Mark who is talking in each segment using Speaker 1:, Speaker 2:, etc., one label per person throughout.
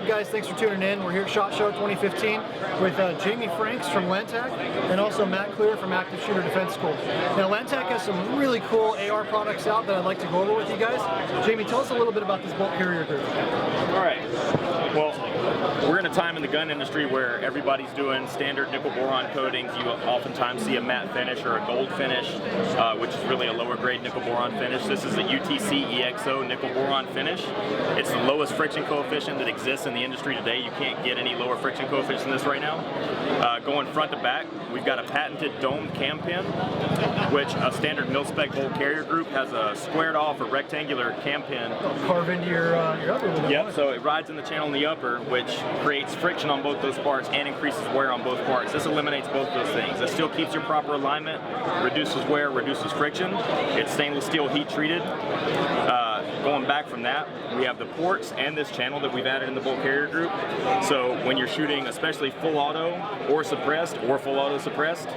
Speaker 1: up, guys? Thanks for tuning in. We're here at SHOT Show 2015 with Jamie Franks from LANTAC and also Matt Klier from Active Shooter Defense School. Now, LANTAC has some really cool AR products out that I'd like to go over with you guys. Jamie, tell us a little bit about this bolt carrier group.
Speaker 2: All right. Well, we're in a time in the gun industry where everybody's doing standard nickel boron coatings. You oftentimes see a matte finish or a gold finish, which is really a lower grade nickel boron finish. This is a UTC EXO nickel boron finish. It's the lowest friction coefficient that exists in the industry today. You can't get any lower friction coefficient than this right now. Going front to back, we've got a patented domed cam pin, which a standard mil-spec bolt carrier group has a squared off or rectangular cam pin.
Speaker 1: Carve into your upper with it.
Speaker 2: Yep, so it rides in the channel in the upper, which creates friction on both those parts and increases wear on both parts. This eliminates both those things. It still keeps your proper alignment, reduces wear, reduces friction. It's stainless steel heat treated. Going back from that, we have the ports and this channel that we've added in the bolt carrier group. So when you're shooting, especially full auto or suppressed or full auto suppressed,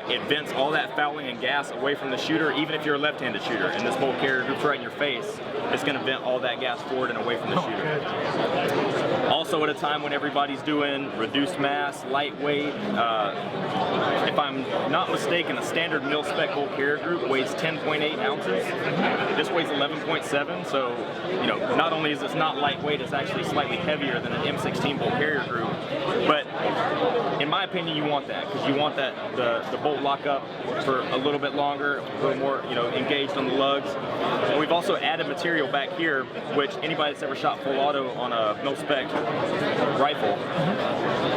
Speaker 2: it vents all that fouling and gas away from the shooter, even if you're a left-handed shooter. And this bolt carrier group's right in your face, it's going to vent all that gas forward and away from the shooter. Also at a time when everybody's doing reduced mass, lightweight, if I'm not mistaken, a standard mil-spec bolt carrier group weighs 10.8 ounces. This weighs 11.7, so you know, not only is this not lightweight, it's actually slightly heavier than an M16 bolt carrier group. But in my opinion, you want that because you want that the bolt lock up for a little bit longer, a little more, you know, engaged on the lugs. And we've also added material back here, which anybody that's ever shot full auto on a mil-spec rifle,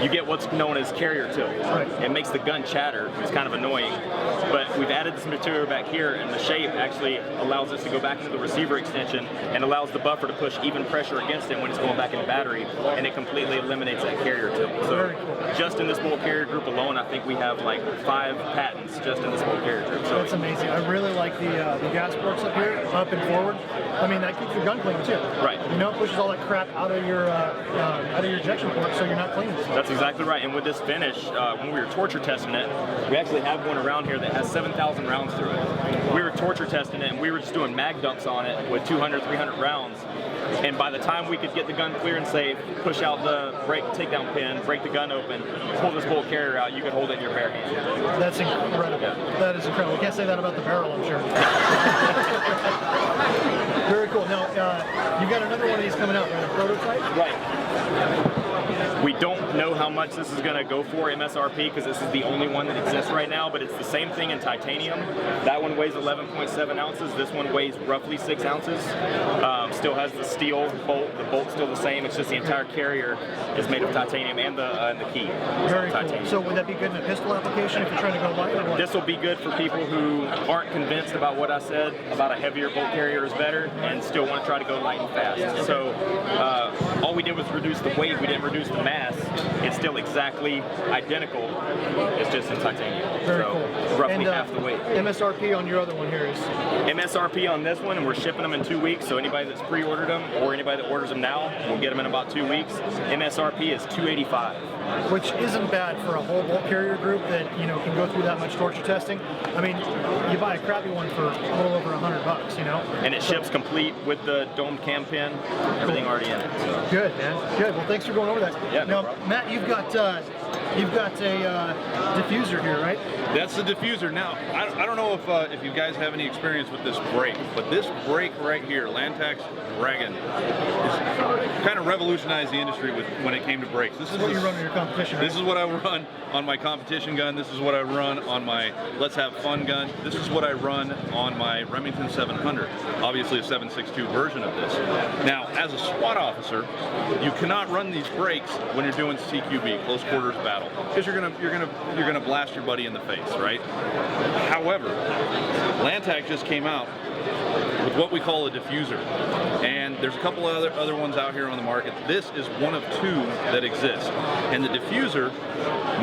Speaker 2: you get what's known as carrier tilt.
Speaker 1: Right.
Speaker 2: It makes the gun chatter. It's kind of annoying. But we've added this material back here, and the shape actually allows us to go back into the receiver extension and allows the buffer to push even pressure against it when it's going back in the battery, and it completely eliminates that carrier tilt. So just in this bolt carrier group alone, I think we have like 5 patents just in this bolt carrier group. So
Speaker 1: that's amazing. I really like the gas ports up here, up and forward. I mean, that keeps your gun clean too.
Speaker 2: Right.
Speaker 1: You know, it pushes all that crap out of your ejection port, so you're not cleaning.
Speaker 2: That's exactly right. And with this finish, when we were torture testing it, we actually have one around here that has 7,000 rounds through it. We were torture testing it, and we were just doing mag dumps on it with 200, 300 rounds. And by the time we could get the gun clear and safe, push out the brake takedown pin, break the gun open, pull this bolt carrier out, you could hold it in your bare hand.
Speaker 1: That's incredible. Yeah. That is incredible. We can't say that about the barrel, I'm sure. Very cool. Now, you got another one of these coming out, right? A prototype?
Speaker 2: Right. We don't know how much this is going to go for MSRP because this is the only one that exists right now, but it's the same thing in titanium. That one weighs 11.7 ounces. This one weighs roughly 6 ounces. Still has the steel bolt. The bolt's still the same. It's just the entire carrier is made of titanium and the key.
Speaker 1: Very cool. So would that be good in a pistol application if you're trying to go light or what?
Speaker 2: This will be good for people who aren't convinced about what I said about a heavier bolt carrier is better and still want to try to go light and fast. So all we did was reduce the weight. We didn't reduce the mass. It's still exactly identical. It's just in titanium.
Speaker 1: Very cool.
Speaker 2: Roughly half the weight.
Speaker 1: MSRP on your other one here is?
Speaker 2: MSRP on this one, and we're shipping them in 2 weeks. So anybody that's pre-ordered them or anybody that orders them now, we'll get them in about 2 weeks. MSRP is $285.
Speaker 1: Which isn't bad for a whole bolt carrier group that, you know, can go through that much torture testing. I mean, you buy a crappy one for a little over $100, you know?
Speaker 2: And it ships complete with the domed cam pin, everything already in it. So.
Speaker 1: Good, man. Good. Well, thanks for going over that.
Speaker 2: Yeah,
Speaker 1: now,
Speaker 2: no problem.
Speaker 1: Matt, you've got a diffuser here, right?
Speaker 3: That's the diffuser. Now, I don't know if you guys have any experience with this brake, but this brake right here, LANTAC's Dragon, kind of revolutionized the industry when it came to brakes. This is
Speaker 1: what you run in your competition, right?
Speaker 3: This is what I run on my competition gun. This is what I run on my Let's Have Fun gun. This is what I run on my Remington 700. Obviously a 7.62 version of this. Now, as a SWAT officer, you cannot run these brakes when you're doing CQB, close quarters battle, because you're gonna blast your buddy in the face, right? However, LANTAC just came out with what we call a diffuser, and there's a couple other ones out here on the market. This is one of 2 that exist, and the diffuser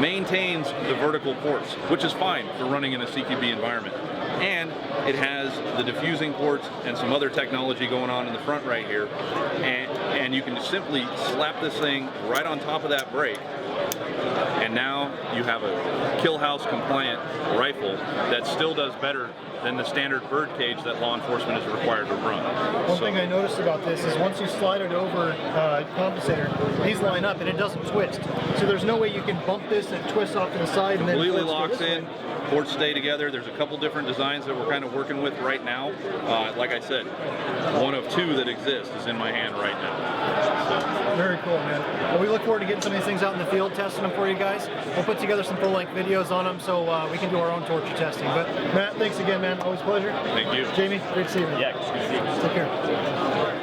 Speaker 3: maintains the vertical ports, which is fine for running in a CQB environment. And it has the diffusing ports and some other technology going on in the front right here, and you can simply slap this thing right on top of that brake, and now you have a kill house compliant rifle that still does better than the standard bird cage that law enforcement is required to run.
Speaker 1: One thing I noticed about this is once you slide it over compensator, these line up and it doesn't twist. So there's no way you can bump this and twist off to the side and then
Speaker 3: Completely
Speaker 1: ports go
Speaker 3: locks
Speaker 1: this
Speaker 3: in,
Speaker 1: way.
Speaker 3: ports stay together. There's a couple different designs that we're kind of working with right now. Like I said, one of two that exist is in my hand right now.
Speaker 1: Very cool, man. Well, we look forward to getting some of these things out in the field, testing them for you guys. We'll put together some full-length videos on them so we can do our own torture testing. But Matt, thanks again, man. Always a pleasure.
Speaker 3: Thank you.
Speaker 1: Jamie, great to see you, man.
Speaker 2: Yeah, good to see you.
Speaker 1: Take care.